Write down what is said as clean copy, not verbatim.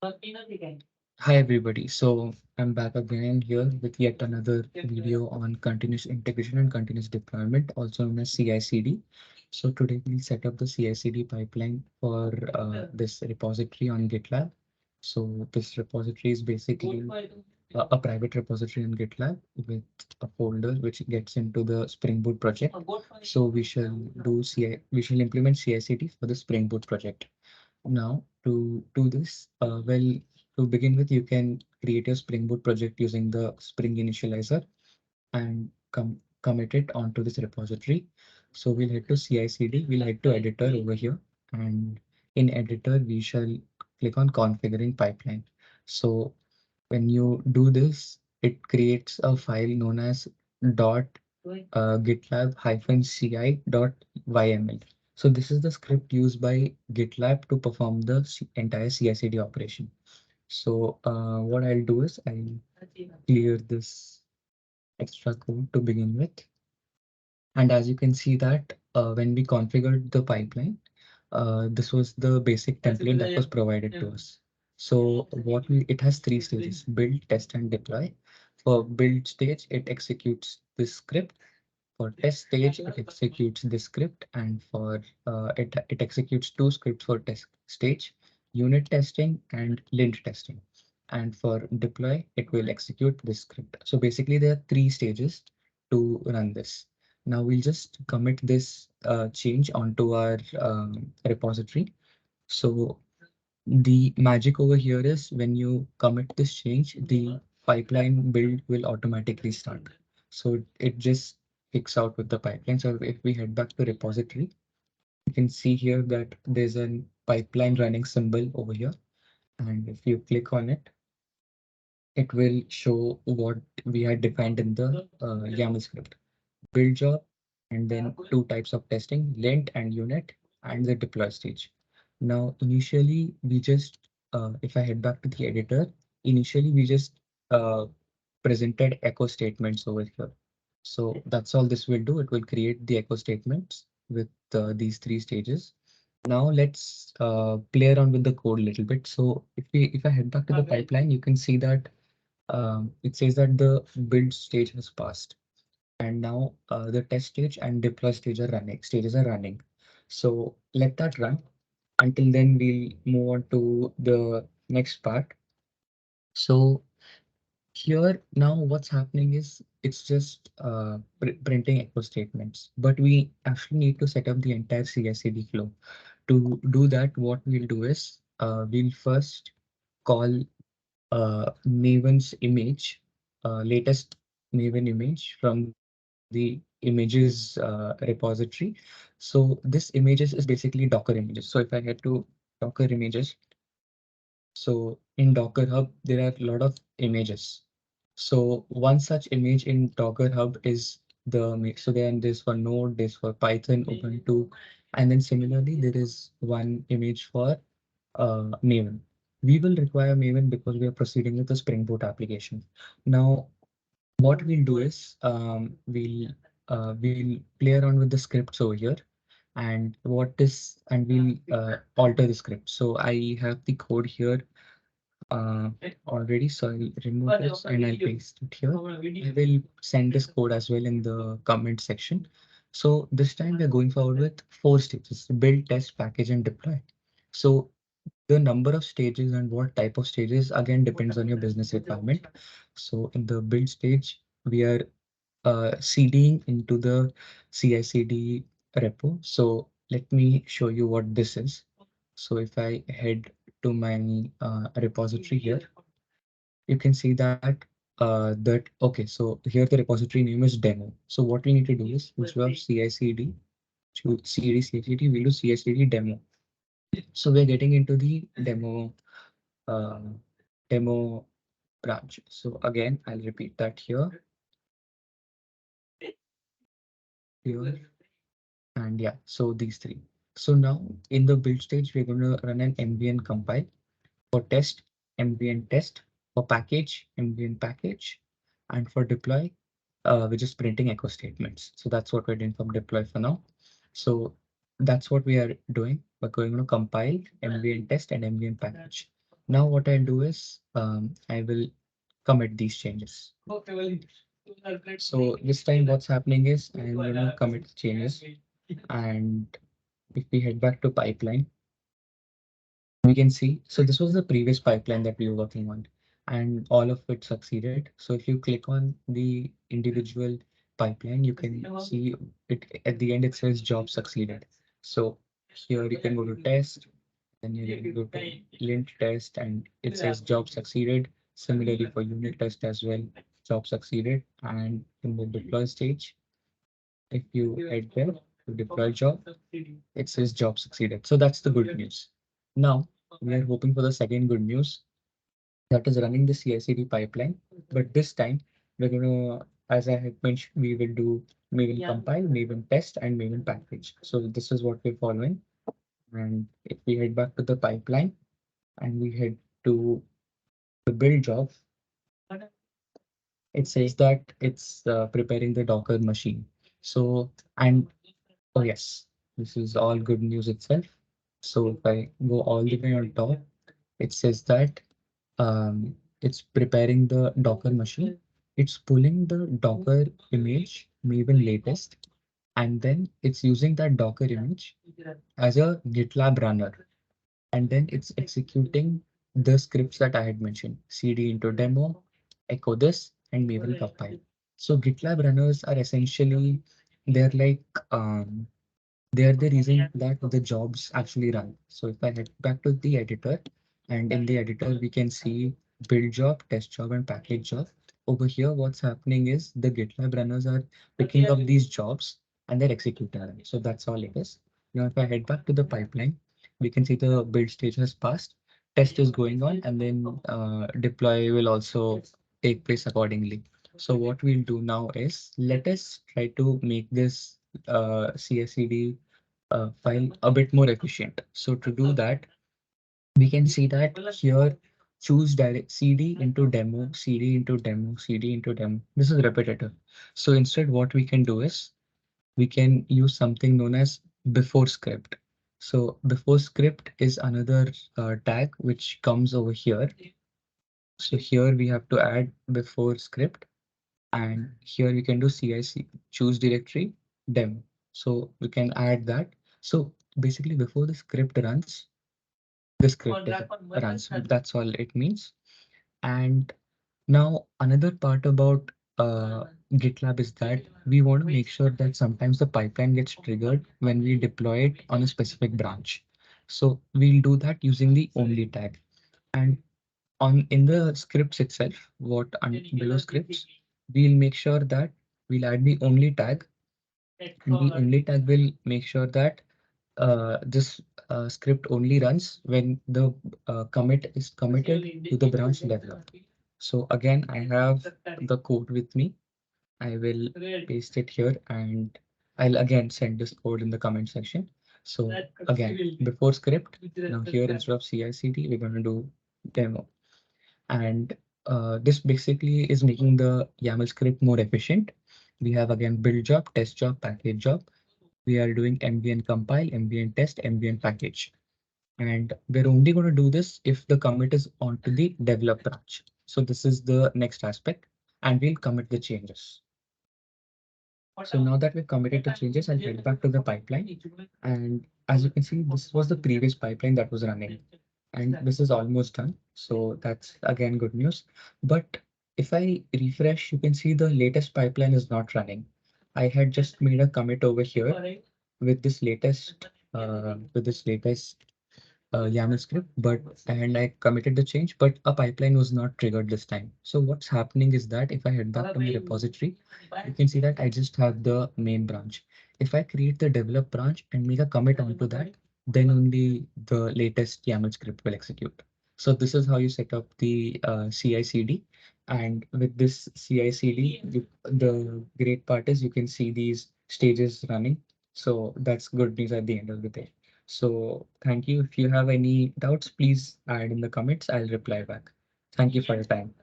Hi everybody. So I'm back again here with yet another video on continuous integration and continuous deployment, also known as CI/CD. So today we'll set up the CI/CD pipeline for this repository on GitLab. So this repository is basically a private repository on GitLab with a folder which gets into the Spring Boot project. So we shall implement CI/CD for the Spring Boot project. Now, to do this, to begin with, you can create your Spring Boot project using the Spring Initializer and commit it onto this repository. So we'll head to CI/CD, we'll head to editor over here, and in editor, we shall click on configuring pipeline. So when you do this, it creates a file known as dot gitlab -ci .yml. So this is the script used by GitLab to perform the entire CI/CD operation. So what I'll do is I'll clear this extra code to begin with. And as you can see that when we configured the pipeline, this was the basic template that was provided to us. So it has three stages: build, test, and deploy. For build stage, it executes this script. For test stage, it executes this script, and for it executes two scripts for test stage: unit testing and lint testing. And for deploy, it will execute this script. So basically, there are three stages to run this. Now we'll just commit this change onto our repository. So the magic over here is when you commit this change, the pipeline build will automatically start. So it just kicks out with the pipeline. So if we head back to repository, you can see here that there's a pipeline running symbol over here. And if you click on it, it will show what we had defined in the YAML script. Build job, and then two types of testing, lint and unit, and the deploy stage. Now, initially, if I head back to the editor, initially we just uh, presented echo statements over here. So that's all this will do. It will create the echo statements with these three stages. Now let's play around with the code a little bit. So if I head back to the pipeline, you can see that it says that the build stage has passed, and now the test stage and deploy stage are running. Stages are running. So let that run. Until then, we'll move on to the next part. So here now what's happening is it's just printing echo statements, but we actually need to set up the entire CI/CD flow. To do that, what we'll do is we'll first call Maven's image, latest Maven image from the images repository. So this images is basically Docker images. So if I head to Docker images, so in Docker Hub, there are a lot of images. So one such image in Docker Hub is so then there's for Node, there's for Python, Ubuntu, and then similarly there is one image for Maven. We will require Maven because we are proceeding with the Spring Boot application. Now, what we'll do is we'll play around with the scripts over here, and we'll alter the script. So I have the code here uh, already, so I'll remove this and I'll paste it here. I will send this code as well in the comment section. So this time we're going forward with four stages: build, test, package, and deploy. So the number of stages and what type of stages again depends on your business requirement. So in the build stage, we are CDing into the CI/CD repo. So let me show you what this is. So if I head to my repository here, you can see okay, so here the repository name is demo. So what we need to do is instead of CI/CD to CD CI/CD, we'll do CI/CD demo. So we're getting into the uh, demo branch. So again, I'll repeat that here, and yeah, so these three. So now in the build stage, we're going to run an MVN compile. For test, MVN test. For package, MVN package. And for deploy, we're just printing echo statements. So that's what we're doing from deploy for now. So that's what we are doing. We're going to compile MVN test and MVN package. Now what I'll do is I will commit these changes. So this time what's happening is I'm going to commit changes, and if we head back to pipeline, we can see, so this was the previous pipeline that we were working on and all of it succeeded. So if you click on the individual pipeline, you can see it at the end, it says job succeeded. So here you can go to test, then you can go to lint test and it says job succeeded. Similarly for unit test as well, job succeeded. And in the deploy stage, if you head there to deploy job, it says job succeeded. So that's the good news. Now we are hoping for the second good news, that is running the CI/CD pipeline. But this time we're gonna, as I had mentioned, we will do maven compile, maven test, and maven package. So this is what we're following. And if we head back to the pipeline and we head to the build job, it says that it's preparing the Docker machine. So, and oh yes, this is all good news itself. So if I go all the way on top, it says that it's preparing the Docker machine. It's pulling the Docker image, Maven latest, and then it's using that Docker image as a GitLab runner. And then it's executing the scripts that I had mentioned, cd into demo, echo this, and Maven compile. So GitLab runners are essentially, they're like, they are the reason that the jobs actually run. So if I head back to the editor, and in the editor, we can see build job, test job, and package job. Over here, what's happening is the GitLab runners are picking up these jobs and they're executing them. So that's all it is. Now, if I head back to the pipeline, we can see the build stage has passed, test is going on, and then deploy will also take place accordingly. So what we'll do now is let us try to make this CSCD file a bit more efficient. So to do that, we can see that here, choose direct CD into demo, CD into demo, CD into demo. This is repetitive. So instead, what we can do is we can use something known as before script. So before script is another tag which comes over here. So here we have to add before script, and here we can do CIC, choose directory, demo. So we can add that. So basically before the script runs, the script runs. That's all it means. And now another part about GitLab is that we want to make sure that sometimes the pipeline gets triggered when we deploy it on a specific branch. So we'll do that using the only tag. And on in the scripts itself, below scripts, we'll make sure that we'll add the only tag. And the only tag will make sure that this script only runs when the commit is committed to the branch develop. So again, I have the code with me. I will paste it here and I'll again send this code in the comment section. So again, before script, now here instead of CI/CD, we're going to do demo. And this basically is making the YAML script more efficient. We have again build job, test job, package job. We are doing MVN compile, MVN test, MVN package. And we're only going to do this if the commit is onto the develop branch. So this is the next aspect, and we'll commit the changes. So now that we've committed the changes, I'll head back to the pipeline. And as you can see, this was the previous pipeline that was running. And this is almost done. So that's again good news. But if I refresh, you can see the latest pipeline is not running. I had just made a commit over here with this latest YAML script, but and I committed the change, but a pipeline was not triggered this time. So what's happening is that if I head back to my repository, you can see that I just have the main branch. If I create the develop branch and make a commit onto that, then only the latest YAML script will execute. So this is how you set up the CI/CD. And with this CI/CD, the great part is you can see these stages running. So that's good news at the end of the day. So thank you. If you have any doubts, please add in the comments. I'll reply back. Thank you for your time.